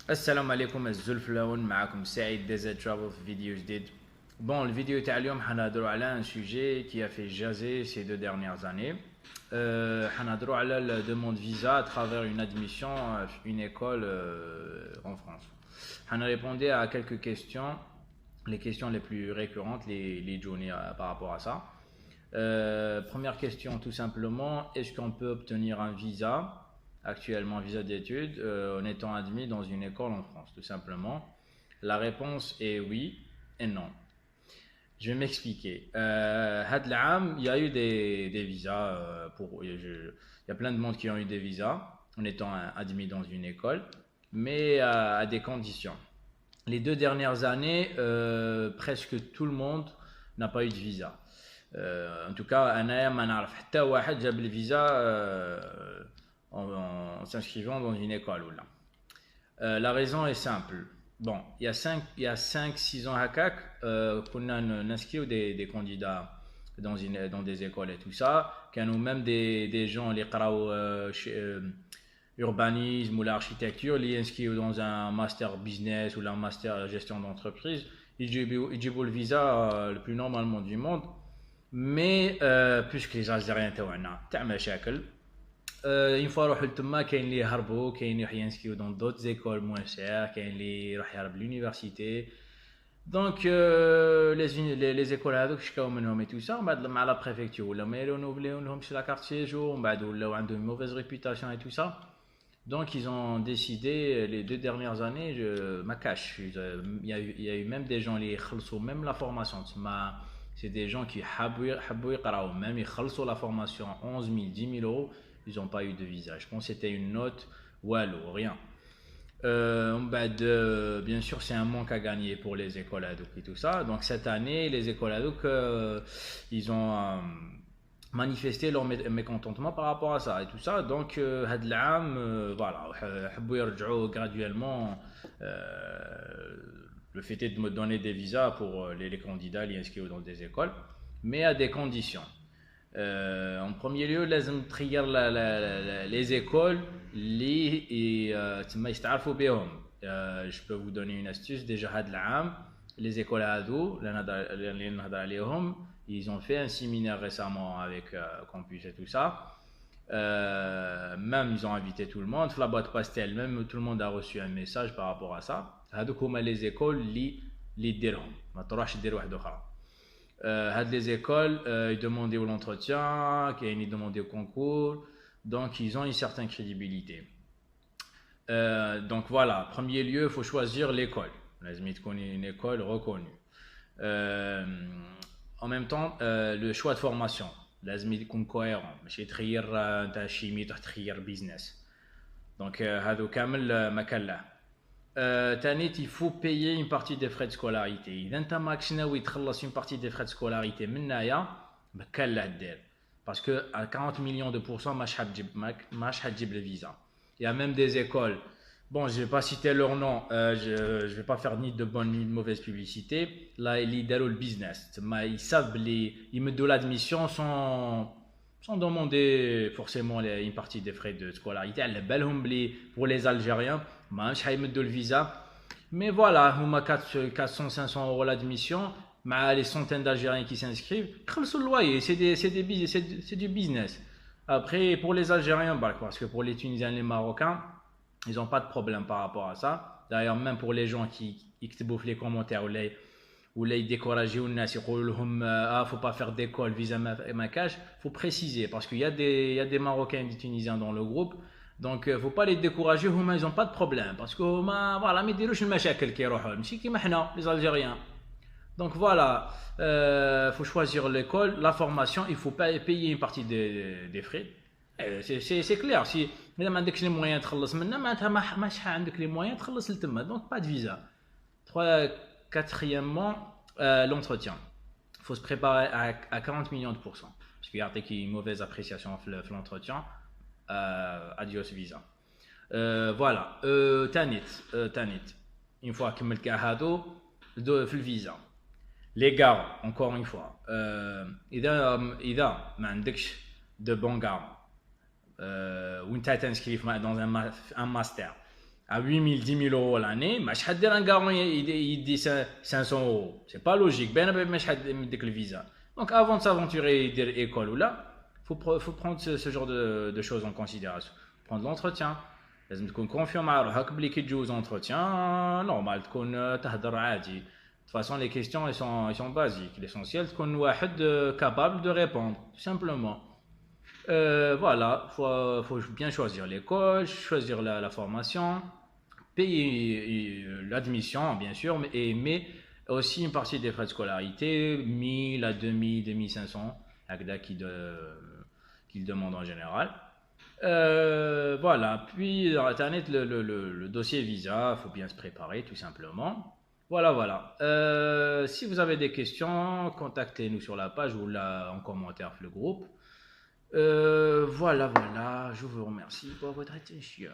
السلام عليكم الزلفلون معكم سعيد ديزا ترافل في فيديو جديد. Bon, le vidéo تاع اليوم حنهضروا على un sujet qui a fait jaser ces 2 dernières années. حنهضروا على la demande visa à travers une admission à une école en France. On a répondu à quelques questions, les questions les plus récurrentes, les journées par rapport à ça. Première question tout simplement, est-ce qu'on peut obtenir un visa actuellement, un visa d'études, en étant admis dans une école en France, tout simplement? La réponse est oui et non. Je vais m'expliquer. Il y a eu des visas il y a plein de monde qui ont eu des visas en étant admis dans une école, mais à des conditions. Les 2 dernières années, presque tout le monde n'a pas eu de visa. En tout cas, أنا ما نعرف حتى واحد جاب الفيزا en s'inscrivant dans une école. La raison est simple. Bon, il y a 5-6 ans qu'on a inscrit des candidats dans des écoles et tout ça, qu'il y a même des gens qui ont urbanisme ou l'architecture, qui inscrivent dans un master business ou un master gestion d'entreprise. Ils ont le visa le plus normalement du monde, mais puisque les Algériens تاع مشاكل. Une fois يروحوا لتما كاين اللي يهربوا كاين اللي يروح ينسكيو دون دوت زيكول موان شير كاين اللي يروح يهرب لونيفرسيتي دونك les écoles هذوك شكاو منهم اي تو سا بعد مع لا بريفكتور ولا ما يرونوفليو لهمش لا كارت سيجور من بعد ولاو عندهم موفيز ريبيوتاسيون اي تو سا donc ils ont décidé les 2 dernières années ما كاش il y a eu même des gens اللي يخلصوا même la formation تما c'est des gens qui حبوا يقراو même يخلصوا la formation 11 000 10 000 euros. Ils n'ont pas eu de visa. Je pense que c'était une note wallo, rien. Bien sûr, c'est un manque à gagner pour les écoles ad hoc et tout ça. Donc cette année, les écoles ad hoc, ils ont manifesté leur mécontentement par rapport à ça et tout ça. Donc, هاد العام, voilà, حبوا يرجعوا graduellement. Le fait est de me donner des visas pour les candidats qui inscrits dans des écoles, mais à des conditions. En premier lieu, لازم تخير les écoles اللي تما يستعرفوا بهم. Je peux vous donner une astuce. Déjà هاد العام les écoles هادو اللي نهضر عليهم, ils ont fait un séminaire récemment avec Campus et tout ça. Même ils ont invité tout le monde. La boîte pastel, même tout le monde a reçu un message par rapport à ça. هادوك هما les écoles اللي ديرهم ما تروحش دير واحد اخرى. Les écoles, ils demandaient l'entretien, ils demandaient au concours, donc ils ont une certaine crédibilité. Donc voilà, premier lieu, il faut choisir l'école. Lazmi تكون une école reconnue. En même temps, le choix de formation, لازم يكون cohérent. ماشي تخير نتاع شيمي تروح تخير بيزنس. Donc هذو كامل ما كان له. Tanit, il faut payer une partie des frais de scolarité. إذا أنت ماكش ناوي تخلص une partie des frais de scolarité من هنايا بكال له دير. Parce que à 40 millions de pourcents ماش حتجيب le visa. Il y a même des écoles. Bon, je vais pas citer leur nom. Je vais pas faire ni de bonne ni de mauvaise publicité. Là, ils donnent le business. Ils savent ils mettent de l'admission sans demander forcément une partie des frais de scolarité. Pour les Algériens, je vais le visa. Mais voilà, 400-500 euros l'admission. Les centaines d'Algériens qui s'inscrivent, le loyer, c'est du business. Après, pour les Algériens, parce que pour les Tunisiens et les Marocains, ils n'ont pas de problème par rapport à ça. D'ailleurs, même pour les gens qui bouffent les commentaires ou les découragent ou ne faut pas faire d'école visa ma cash, faut préciser parce qu'il y a des Marocains et des Tunisiens dans le groupe. Donc faut pas les décourager, ils n'ont pas de problème parce que voilà, ما يديروش المشاكل كي يروحوا ماشي كيما حنا les Algériens. Donc voilà, faut choisir l'école, la formation, il faut payer une partie des frais. C'est clair, si اذا ما عندكش les moyens تخلص منها معناتها ما شحال عندك les moyens تخلص لتما, donc pas de visa. Quatrièmement, l'entretien. Il faut se préparer à 40 millions de pourcents. Parce qu'il y a une mauvaise appréciation de l'entretien. Adios visa. Voilà. Tanit. Une fois que le cas le visa. Les garants, encore une fois. إذا ما عندكش de bons garants. وانت تنسكريف dans un master à 8 000, 10 000 euros l'année, mais un garant il dit 500 euros. C'est pas logique. Ben, mais je le visa. Donc avant de s'aventurer dire école ou là, faut prendre ce genre de choses en considération. Prendre l'entretien. لازم تكون confiant مع روحك بلي كي تجوز entretien normal تكون تهدر عادي. De toute façon les questions elles sont basiques. L'essentiel تكون واحد capable de répondre tout simplement. Voilà, faut bien choisir l'école, choisir la formation, payer l'admission bien sûr, mais aussi une partie des frais de scolarité, 1000 à 2000, 2500, qu'il demande en général. Voilà, puis dans Internet, le dossier visa, il faut bien se préparer tout simplement. Voilà, voilà. Si vous avez des questions, contactez-nous sur la page ou là en commentaire le groupe. Voilà, voilà, je vous remercie pour votre attention.